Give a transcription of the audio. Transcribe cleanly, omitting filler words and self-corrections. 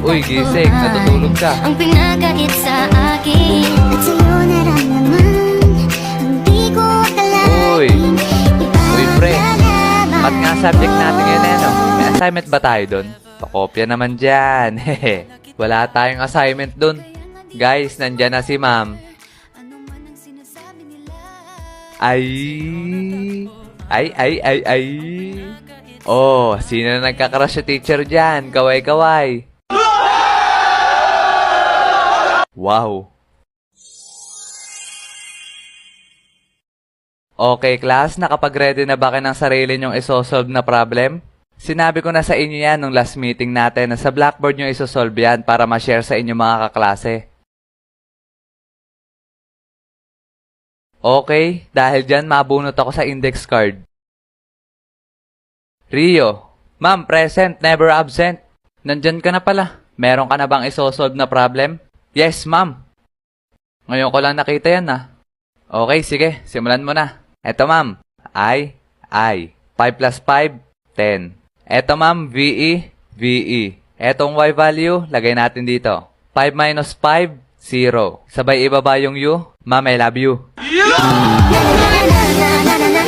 Uy, gising, natutulog ka. Ang pinagkait sa akin at sa'yo naramdaman, hindi ko Uy, akalain. uy pre, ba't nga subject natin ngayon eh, no? May assignment ba tayo dun? Pakopya naman dyan, hehe. Wala tayong assignment dun. Guys, nandyan na si ma'am. Ay, ay. Oh, sino na nagkakrush sa teacher dyan? Kaway-kaway. Wow. Okay, class, nakapag-ready na ba kayo ng sarili nyong isosolve na problem? Sinabi ko na sa inyo yan nung last meeting natin na sa Blackboard nyo isosolve yan para ma-share sa inyo mga kaklase. Okay, dahil dyan mabunot ako sa index card. Rio, ma'am, present, never absent. Nandyan ka na pala. Meron ka na bang isosolve na problem? Yes, ma'am. Ngayon ko lang nakita yan ah. Okay, sige, simulan mo na. Eto ma'am, I. 5 plus 5, 10. Eto ma'am, VE. Etong Y value, lagay natin dito. 5 minus 5, 0. Sabay ibaba yung U. Ma'am, I love you. Na na na na na na